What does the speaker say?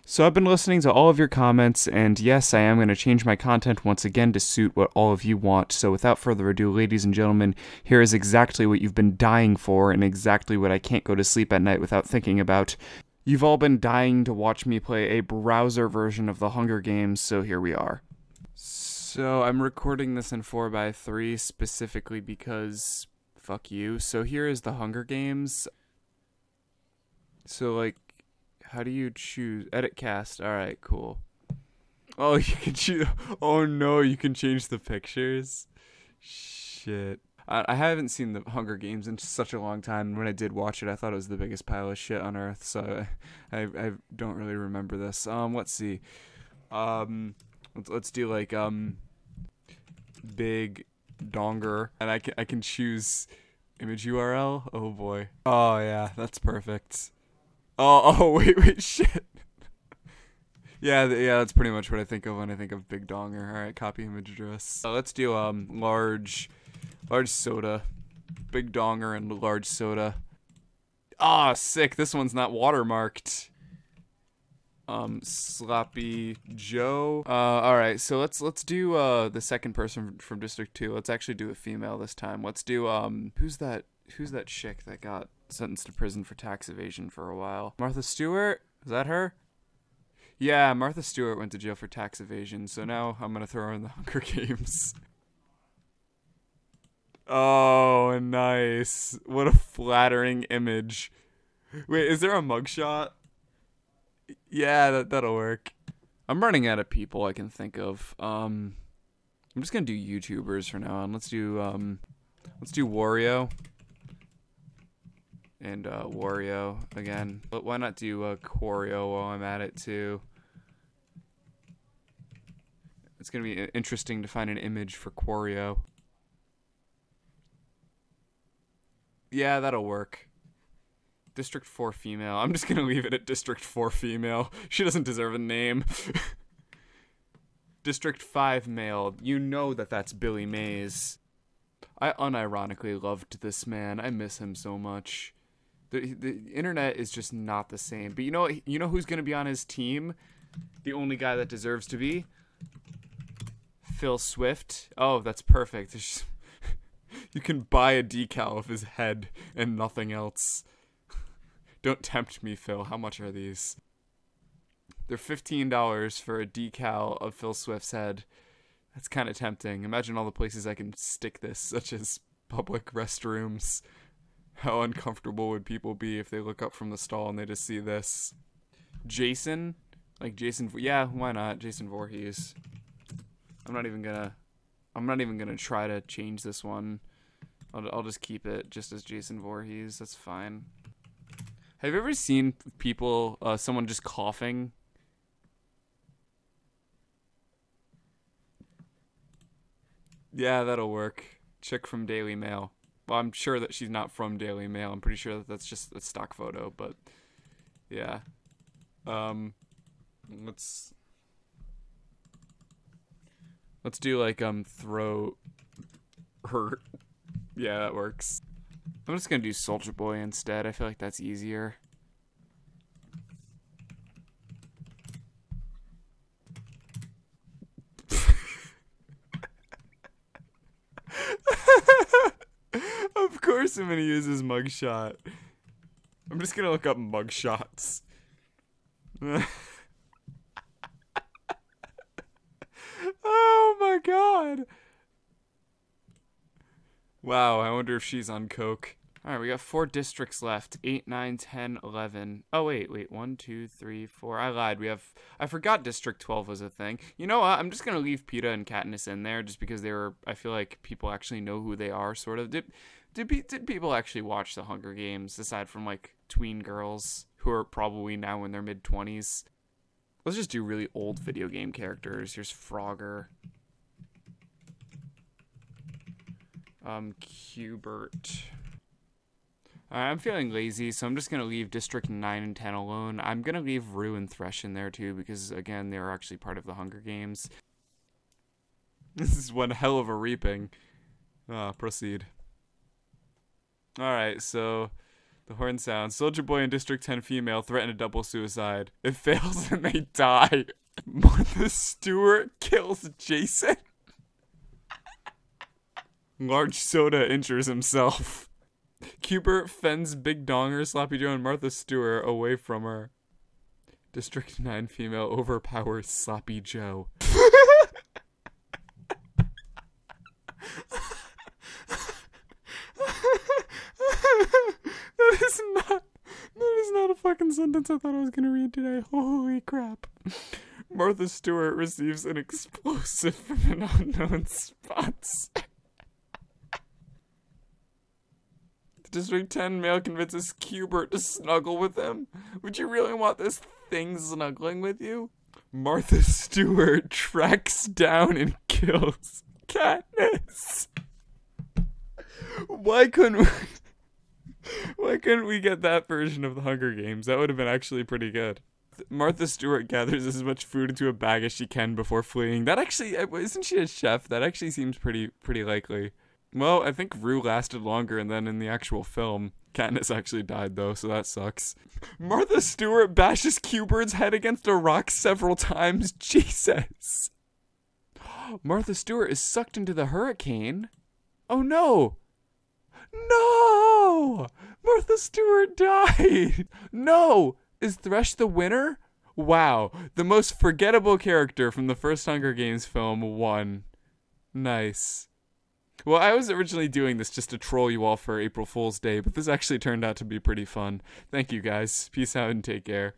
So I've been listening to all of your comments, and yes, I am going to change my content once again to suit what all of you want. So without further ado, ladies and gentlemen, here is exactly what you've been dying for, and exactly what I can't go to sleep at night without thinking about. You've all been dying to watch me play a browser version of the Hunger Games, so here we are. So I'm recording this in 4x3 specifically because fuck you. So here is the Hunger Games. So like, how do you choose? Edit cast. Alright, cool. Oh, you can choose. Oh no, you can change the pictures? Shit. I haven't seen the Hunger Games in such a long time. When I did watch it, I thought it was the biggest pile of shit on earth. So I don't really remember this. Let's see. Let's do like big donger, and I can choose image URL. Oh boy. Oh yeah, that's perfect. Oh wait, shit. Yeah, that's pretty much what I think of when I think of big donger. All right, copy image address. Let's do large soda, big donger and large soda. Ah, sick. This one's not watermarked. Sloppy Joe. All right. So let's do the second person from District 2. Let's actually do a female this time. Let's do who's that chick that got sentenced to prison for tax evasion for a while? Martha Stewart? Is that her? Yeah, Martha Stewart went to jail for tax evasion, so now I'm gonna throw her in the Hunger Games. Oh, nice. What a flattering image. Wait, is there a mugshot? Yeah, that'll work. I'm running out of people I can think of. I'm just gonna do YouTubers for now on. Let's do Wario. And Wario again. But why not do Quario while I'm at it too? It's gonna be interesting to find an image for Quario. Yeah, that'll work. District 4 female. I'm just gonna leave it at District 4 female. She doesn't deserve a name. District 5 male. You know that's Billy Mays. I unironically loved this man. I miss him so much. The internet is just not the same. But you know who's gonna be on his team? The only guy that deserves to be? Phil Swift. Oh, that's perfect. You can buy a decal of his head and nothing else. Don't tempt me, Phil. How much are these? They're $15 for a decal of Phil Swift's head. That's kind of tempting. Imagine all the places I can stick this, such as public restrooms. How uncomfortable would people be if they look up from the stall and they just see this? Jason? Like Jason, yeah, why not? Jason Voorhees. I'm not even gonna try to change this one. I'll just keep it just as Jason Voorhees. That's fine. Have you ever seen people, someone just coughing? Yeah, that'll work. Chick from Daily Mail. Well, I'm sure that she's not from Daily Mail. I'm pretty sure that that's just a stock photo, but yeah. Let's do like throw her. Yeah, that works. I'm just gonna do Soldier Boy instead. I feel like that's easier. Of course I'm gonna use his mugshot. I'm just gonna look up mugshots. Oh my god. Wow, I wonder if she's on coke. Alright, we got 4 districts left. 8, 9, 10, 11. Oh, wait. 1, 2, 3, 4. I lied. I forgot District 12 was a thing. You know what? I'm just gonna leave PETA and Katniss in there just because I feel like people actually know who they are, sort of. Did people actually watch the Hunger Games, aside from, like, tween girls who are probably now in their mid-20s? Let's just do really old video game characters. Here's Frogger. Cubert. I'm feeling lazy, so I'm just going to leave District 9 and 10 alone. I'm going to leave Rue and Thresh in there, too, because, again, they're actually part of the Hunger Games. This is one hell of a reaping. Proceed. Alright, so The horn sounds. Soldier Boy and District 10 female threaten a double suicide. It fails and they die. Martha Stewart kills Jason. Large Soda injures himself. Cubert fends Big Donger, Sloppy Joe, and Martha Stewart away from her. District 9 female overpowers Sloppy Joe. That is not a fucking sentence I thought I was gonna read today. Holy crap. Martha Stewart receives an explosive from an unknown sponsor. District 10 male convinces Cubert to snuggle with him. Would you really want this thing snuggling with you? Martha Stewart tracks down and kills Katniss. Why couldn't we get that version of the Hunger Games? That would have been actually pretty good. Martha Stewart gathers as much food into a bag as she can before fleeing. That actually, isn't she a chef? That actually seems pretty likely. Well, I think Rue lasted longer, and then in the actual film, Katniss actually died, though, so that sucks. Martha Stewart bashes Cubert's head against a rock several times. Jesus. Martha Stewart is sucked into the hurricane. Oh, no. No! Martha Stewart died. No! Is Thresh the winner? Wow. The most forgettable character from the first Hunger Games film won. Nice. Well, I was originally doing this just to troll you all for April Fool's Day, but this actually turned out to be pretty fun. Thank you guys. Peace out and take care.